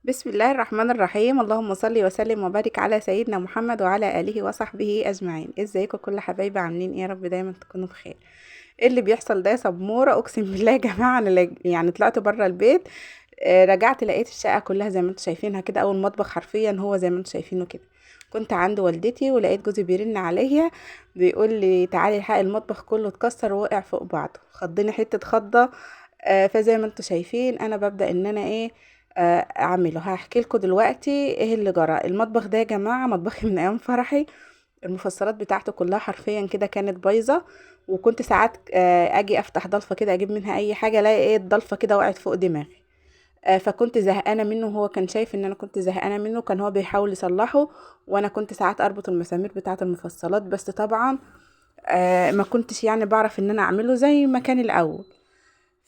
بسم الله الرحمن الرحيم. اللهم صل وسلم وبارك على سيدنا محمد وعلى آله وصحبه أجمعين. ازيكم كل حبايبي؟ عاملين ايه؟ يا رب دايما تكونوا بخير. ايه اللي بيحصل ده يا سبمورة؟ اقسم بالله يا جماعة انا يعني طلعت بره البيت. رجعت لقيت الشقة كلها زي ما انتم شايفينها كده، او المطبخ حرفيا هو زي ما انتم شايفينه كده. كنت عند والدتي ولقيت جوزي بيرن عليا، بيقول لي تعالي الحقي المطبخ كله اتكسر ووقع فوق بعضه، خضني حتة خضة. فزي ما انتم شايفين انا ببدأ ان انا ايه اعمله. هحكي لكم دلوقتي ايه اللي جرى. المطبخ ده يا جماعة مطبخي من ايام فرحي، المفصلات بتاعته كلها حرفيا كده كانت بايظة. وكنت ساعات اجي افتح ضلفة كده اجيب منها اي حاجة، الاقي ايه الضلفة كده وقعت فوق دماغي. فكنت زهقانة منه، وهو كان شايف ان انا كنت زهقانة منه، كان هو بيحاول يصلحه. وانا كنت ساعات اربط المسامير بتاعة المفصلات، بس طبعا ما كنتش يعني بعرف ان انا اعمله زي ما كان الاول.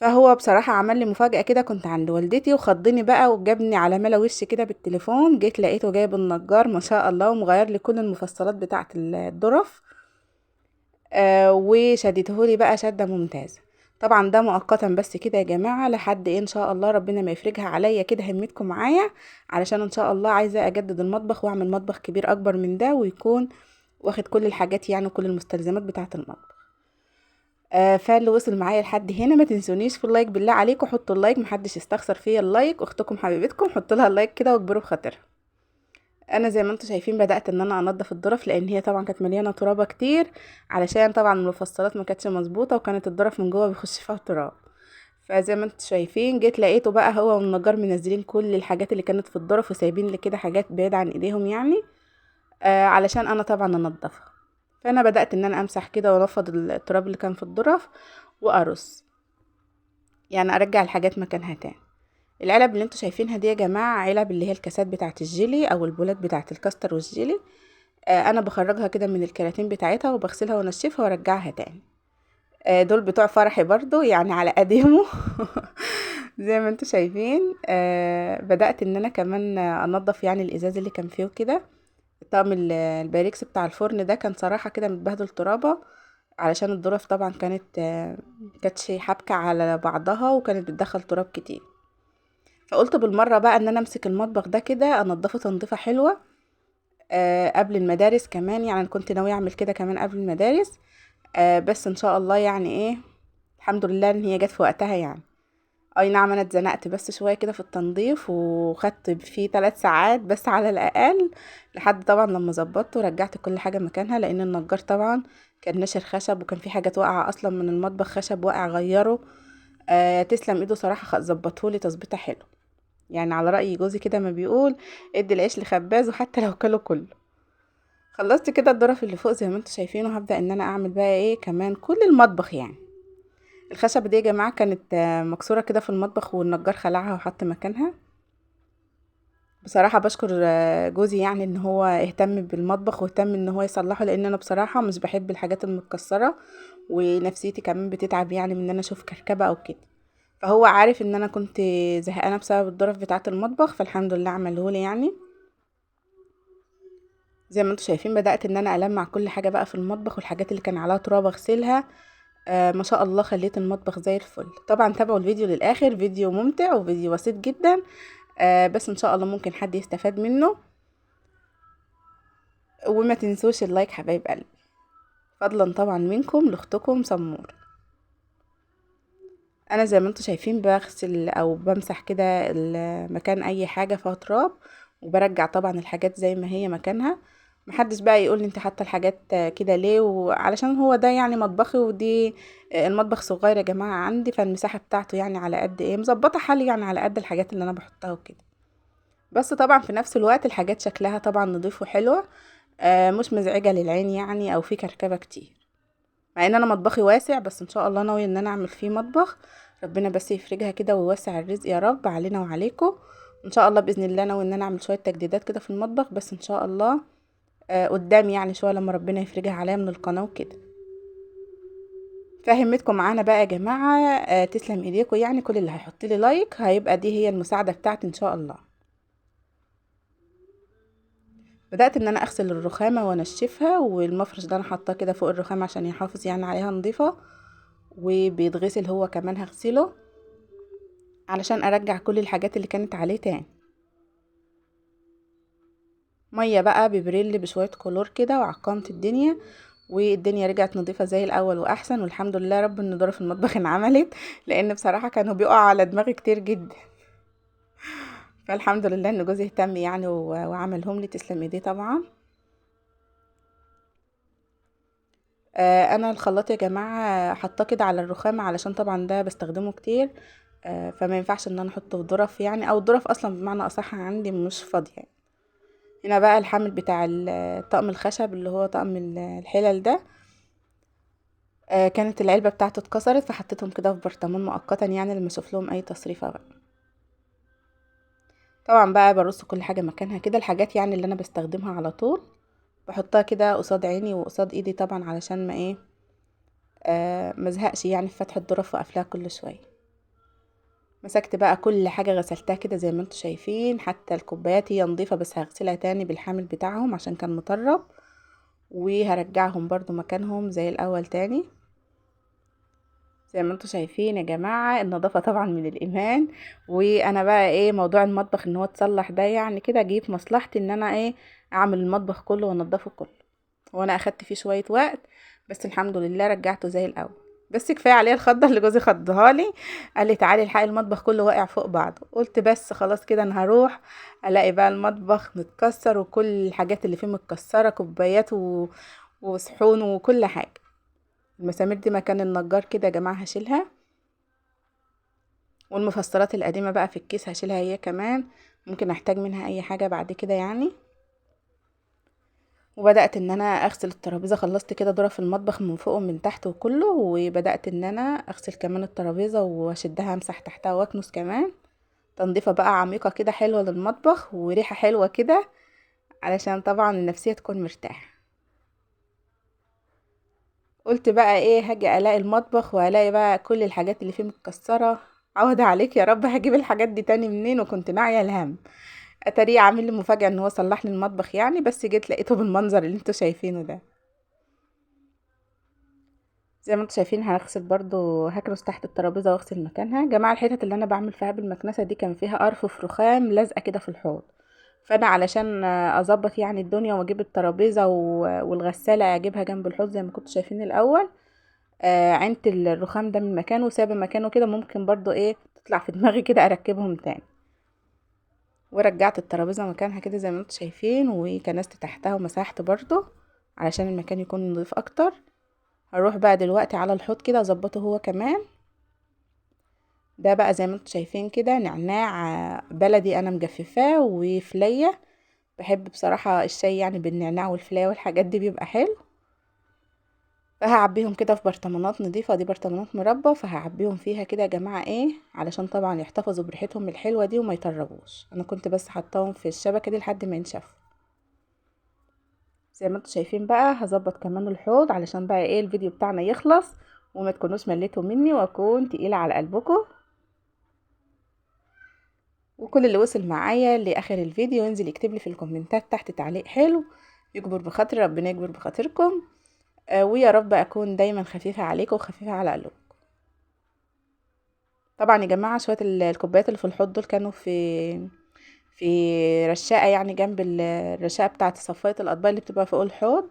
فهو بصراحة عمل لي مفاجأة كده، كنت عند والدتي وخضني بقى وجابني على ملا وش كده بالتليفون، جيت لقيته جايب النجار ما شاء الله ومغير لي كل المفصلات بتاعة الظرف. وشديتهولي بقى شدة ممتازة. طبعا ده مؤقتا بس كده يا جماعة، لحد ايه ان شاء الله ربنا ما يفرجها عليا كده. همتكم معايا علشان ان شاء الله عايزة اجدد المطبخ واعمل مطبخ كبير اكبر من ده، ويكون واخد كل الحاجات يعني وكل المستلزمات بتاعة المطبخ. فاللي وصل معايا لحد هنا ما تنسونيش في اللايك، بالله عليكم حطوا اللايك، محدش يستخسر فيا اللايك، اختكم حبيبتكم حطوا لها اللايك كده واكبروا بخاطرها. انا زي ما انتم شايفين بدات ان انا انضف الظرف، لان هي طبعا كانت مليانه ترابه كتير، علشان طبعا المفصلات ما كانتش مظبوطه، وكانت الظرف من جوه بيخش فيها تراب. فزي ما انتم شايفين جيت لقيته بقى هو والنجار منزلين كل الحاجات اللي كانت في الظرف، وسايبين لي كده حاجات بعيده عن ايديهم يعني. علشان انا طبعا انضفها. فانا بدات ان انا امسح كده وانفض التراب اللي كان في الظرف وارص، يعني ارجع الحاجات مكانها تاني. العلب اللي انتوا شايفينها دي يا جماعه علب اللي هي الكاسات بتاعه الجيلي او البولات بتاعه الكاستر والجيلي. انا بخرجها كده من الكراتين بتاعتها وبغسلها وانشفها وارجعها تاني. دول بتوع فرحي برضو يعني على قديمه. زي ما انتوا شايفين بدأت ان انا كمان انضف يعني الازاز اللي كان فيه كده. طقم البايركس بتاع الفرن ده كان صراحة كده متبهدل ترابة، علشان الظروف طبعا كانتش حابكة على بعضها، وكانت بتدخل تراب كتير. فقلت بالمرة بقى ان انا امسك المطبخ ده كده انضفه تنظيفة حلوة. قبل المدارس كمان، يعني انا كنت ناوية اعمل كده كمان قبل المدارس. بس ان شاء الله يعني ايه، الحمد لله ان هي جت في وقتها يعني. اي نعم انا اتزنقت بس شوية كده في التنظيف، وخدت فيه 3 ساعات بس على الاقل، لحد طبعا لما ظبطت ورجعت كل حاجة مكانها، لان النجار طبعا كان نشر خشب، وكان في حاجات واقعة اصلا من المطبخ، خشب واقع غيره. تسلم ايده صراحة، ظبطهولي تظبيطة حلو. يعني على رأي جوزي كده ما بيقول، ادي العيش لخبازه حتى لو كله كله. خلصت كده الظرف اللي فوق زي ما انتوا شايفينه، هبدأ ان انا اعمل بقى ايه كمان كل المطبخ يعني. الخشبة دي يا جماعة كانت مكسورة كده في المطبخ، والنجار خلعها وحط مكانها. بصراحة بشكر جوزي يعني ان هو اهتم بالمطبخ واهتم ان هو يصلحه، لان انا بصراحة مش بحب الحاجات المتكسرة، ونفسيتي كمان بتتعب يعني من ان انا اشوف كركبة او كده. فهو عارف ان انا كنت زهقانة بسبب الظرف بتاعة المطبخ، فالحمد لله عملهولي يعني. زي ما انتوا شايفين بدأت ان انا المع كل حاجة بقى في المطبخ، والحاجات اللي كان عليها تراب اغسلها. ما شاء الله خليت المطبخ زي الفل. طبعا تابعوا الفيديو للاخر، فيديو ممتع وفيديو بسيط جدا. بس ان شاء الله ممكن حد يستفاد منه. وما تنسوش اللايك حبايب قلبي، فضلا طبعا منكم لاختكم سمور. انا زي ما انتوا شايفين بغسل او بمسح كده مكان اي حاجه فيها تراب، وبرجع طبعا الحاجات زي ما هي مكانها. محدش بقى يقول لي انت حاطه الحاجات كده ليه، وعلشان هو ده يعني مطبخي، ودي المطبخ صغير يا جماعه عندي، فالمساحه بتاعته يعني على قد ايه مظبطه حالي، يعني على قد الحاجات اللي انا بحطها وكده. بس طبعا في نفس الوقت الحاجات شكلها طبعا نضيف وحلوه، مش مزعجه للعين يعني او في كركبه كتير. مع ان انا مطبخي واسع، بس ان شاء الله ناوية ان انا اعمل فيه مطبخ. ربنا بس يفرجها كده ويوسع الرزق يا رب علينا وعليكم. ان شاء الله باذن الله ناوي ان انا اعمل شويه تجديدات كده في المطبخ، بس ان شاء الله قدام يعني شويه لما ربنا يفرجها عليا من القناه وكده. فهمتكم معانا بقى يا جماعه. تسلم ايديكم، يعني كل اللي هيحط لي لايك هيبقى دي هي المساعده بتاعتي ان شاء الله. بدات ان انا اغسل الرخامه وانشفها، والمفرش ده انا حاطاه كده فوق الرخامه عشان يحافظ يعني عليها نظيفه، وبيتغسل هو كمان هغسله علشان ارجع كل الحاجات اللي كانت عليه تاني. ميه بقى ببريل بشويه كلور كده، وعقمت الدنيا، والدنيا رجعت نظيفه زي الاول واحسن، والحمد لله رب النضاره في المطبخ انعملت، لان بصراحه كانوا بيقعوا على دماغي كتير جدا. فالحمد لله ان جوزي اهتم يعني وعملهم لي، تسلم ايديه طبعا. انا الخلاط يا جماعه حاطاه كده على الرخام، علشان طبعا ده بستخدمه كتير. فما ينفعش ان انا احطه في ظرف يعني، او الظرف اصلا بمعنى اصح عندي مش فاضيه يعني. هنا بقى الحامل بتاع الطقم الخشب اللي هو طقم الحلل ده. كانت العلبه بتاعته اتكسرت، فحطيتهم كده في برطمان مؤقتا يعني لما اشوف لهم اي تصريفه بقى. طبعا بقى برص كل حاجه مكانها كده، الحاجات يعني اللي انا بستخدمها على طول بحطها كده قصاد عيني وقصاد ايدي طبعا، علشان ما ايه مزهقش يعني في فتح الظرف وقفلها كل شويه. مسكت بقى كل حاجة غسلتها كده زي ما انتوا شايفين، حتى الكوبايات هي نظيفة بس هغسلها تاني بالحامل بتاعهم عشان كان مطرب، وهرجعهم برضو مكانهم زي الاول تاني. زي ما انتوا شايفين يا جماعة النظافة طبعا من الايمان. وانا بقى ايه موضوع المطبخ ان هو تصلح ده يعني كده جه في مصلحتي، ان انا ايه اعمل المطبخ كله وانضفه كله. وانا اخدت فيه شوية وقت، بس الحمد لله رجعته زي الاول. بس كفايه عليه الخضه اللي جوزي خضها لي، قال لي تعالي الحقي المطبخ كله واقع فوق بعضه. قلت بس خلاص كده انا هروح الاقي بقى المطبخ متكسر، وكل الحاجات اللي فيه متكسره، كوبايات وصحون وكل حاجه. المسامير دي مكان النجار كده يا جماعه هشيلها، والمفصلات القديمه بقى في الكيس هشيلها هي كمان، ممكن احتاج منها اي حاجه بعد كده يعني. وبدأت ان انا اغسل الترابيزة، خلصت كده دورة في المطبخ من فوق ومن تحت وكله، وبدأت ان انا اغسل كمان الترابيزة واشدها امسح تحتها واكنس كمان. تنظيفة بقى عميقة كده حلوة للمطبخ وريحة حلوة كده، علشان طبعا النفسية تكون مرتاحة. قلت بقى ايه هاجي الاقي المطبخ والاقي بقى كل الحاجات اللي فيه متكسرة. عوض عليك يا رب، هجيب الحاجات دي تاني منين؟ وكنت ناعية الهم. اتاريه عامل لي مفاجأة ان هو صلح لي المطبخ يعني، بس جيت لقيته بالمنظر اللي انتوا شايفينه ده. زي ما انتوا شايفين هغسل برضو، هكنس تحت الترابيزه واغسل مكانها. جماعه الحتت اللي انا بعمل فيها بالمكنسه دي كان فيها ارفف رخام لازقه كده في الحوض، فانا علشان اظبط يعني الدنيا واجيب الترابيزه والغساله اجيبها جنب الحوض زي ما كنتوا شايفين الاول. عينت الرخام ده من مكانه وسابه مكانه كده، ممكن برضو ايه تطلع في دماغي كده اركبهم تاني. ورجعت الترابيزه مكانها كده زي ما انتوا شايفين، وكنست تحتها ومسحت برضو علشان المكان يكون نظيف اكتر. هروح بقى دلوقتي على الحوض كده اظبطه هو كمان. ده بقى زي ما انتوا شايفين كده نعناع بلدي انا مجففاه وفلية. بحب بصراحة الشاي يعني بالنعناع والفلية والحاجات دي بيبقى حلو. فهعبيهم كده في برطمانات نظيفة، دي برطمانات مربى، فهعبيهم فيها كده يا جماعة ايه علشان طبعا يحتفظوا بريحتهم الحلوة دي وما يطربوش. انا كنت بس حطاهم في الشبكة دي لحد ما ينشفوا. زي ما انتوا شايفين بقى هظبط كمان الحوض علشان بقى ايه الفيديو بتاعنا يخلص، وما تكونوش مليتوا مني واكون تقيلة على قلبكم. وكل اللي وصل معايا لاخر الفيديو ينزل يكتب لي في الكومنتات تحت تعليق حلو يجبر بخاطري، ربنا يجبر بخاطركم. ويا رب اكون دايما خفيفة عليكم وخفيفة على قلوبكم. طبعا يا جماعة شوية الكوبايات اللي في الحوض دول كانوا في رشاقة يعني جنب الرشاقة بتاعة صفاية الاطباق اللي بتبقى فوق الحوض.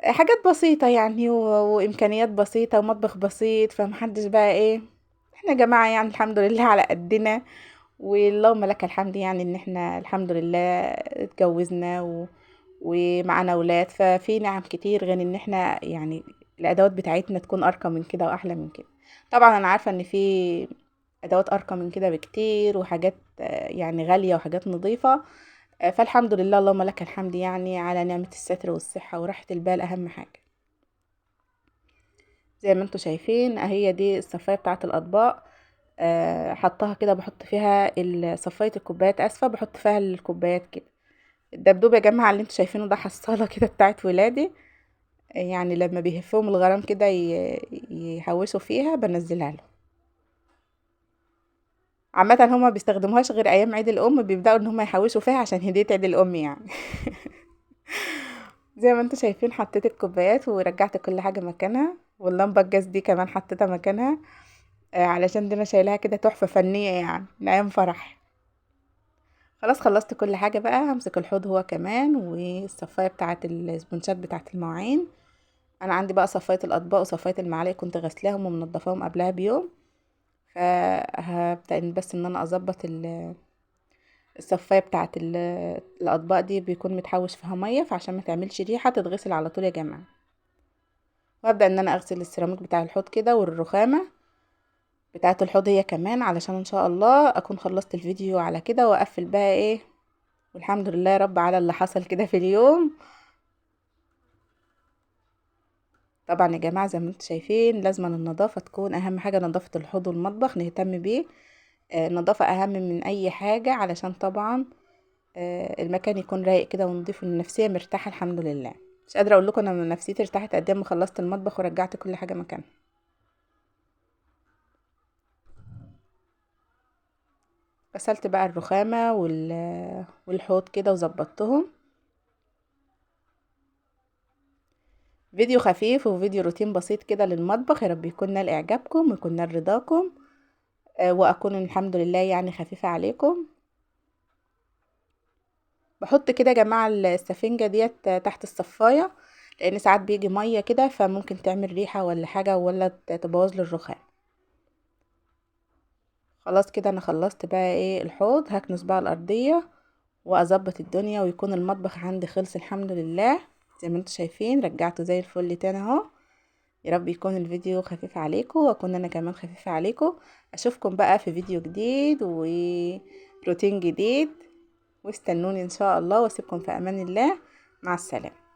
حاجات بسيطة يعني وامكانيات بسيطة ومطبخ بسيط، فمحدش بقى ايه. احنا يا جماعة يعني الحمد لله على قدنا، واللهم لك الحمد يعني ان احنا الحمد لله اتجوزنا ومعانا اولاد، ففي نعم كتير غير ان احنا يعني الادوات بتاعتنا تكون ارقى من كده واحلى من كده. طبعا انا عارفة ان في ادوات ارقى من كده بكتير، وحاجات يعني غالية وحاجات نظيفة. فالحمد لله اللهم لك الحمد يعني على نعمة الستر والصحة وراحة البال اهم حاجة. زي ما انتوا شايفين اهي دي الصفاية بتاعة الاطباق. حطها كده بحط فيها صفاية الكوبايات، اسفة بحط فيها الكوبايات كده. الدبدوب يا جماعة اللي انتوا شايفينه ده حصالة كده بتاعت ولادي، يعني لما بيهفهم الغرام كده يحوشوا فيها بنزلها له. عامة هما بيستخدموهاش غير ايام عيد الام، بيبدأوا ان هما يحوشوا فيها عشان هدية عيد الام يعني. زي ما انتوا شايفين حطيت الكوبايات ورجعت كل حاجة مكانها، واللمبة الجاز دي كمان حطيتها مكانها. علشان دي انا شايلاها كده تحفة فنية يعني من ايام فرح. خلاص خلصت كل حاجة بقى. همسك الحوض هو كمان والصفاية بتاعة السبونشات بتاعة المواعين. انا عندي بقى صفاية الاطباق وصفاية المعالق، كنت غسلاهم ومنضفاهم قبلها بيوم. فهبدأ بس ان انا اظبط الصفاية بتاعة الاطباق دي، بيكون متحوش فيها مية، فعشان ما تعملش ريحة تتغسل على طول يا جماعة. وابدأ ان انا اغسل السيراميك بتاع الحوض كده، والرخامة بتاعة الحوض هي كمان، علشان ان شاء الله اكون خلصت الفيديو على كده واقفل بقى ايه. والحمد لله يا رب على اللي حصل كده في اليوم. طبعا يا جماعة زي ما انتم شايفين لازم النظافة تكون اهم حاجة، نظافة الحوض والمطبخ نهتم بيه. النظافة اهم من اي حاجة، علشان طبعا المكان يكون رايق كده ونضيف والنفسية مرتاحة. الحمد لله. مش قادرة اقول لكم انا نفسيتي ارتاحت قد ايه لما خلصت المطبخ ورجعت كل حاجة مكانها. غسلت بقى الرخامة والحوض كده وظبطتهم. فيديو خفيف وفيديو روتين بسيط كده للمطبخ، يا رب يكون نال اعجابكم ويكون نال رضاكم. واكون الحمد لله يعني خفيفة عليكم. بحط كده يا جماعة السفنجة ديت تحت الصفاية، لان ساعات بيجي مية كده فممكن تعمل ريحة ولا حاجة ولا تبوظ لي الرخام. خلاص كده انا خلصت بقى ايه الحوض. هكنس بقى الارضية واظبط الدنيا ويكون المطبخ عندي خلص الحمد لله. زي ما انتم شايفين رجعته زي الفل تاني اهو. يا رب يكون الفيديو خفيف عليكم واكون انا كمان خفيفة عليكم. اشوفكم بقى في فيديو جديد وروتين جديد، واستنوني ان شاء الله، واسيبكم في امان الله. مع السلامة.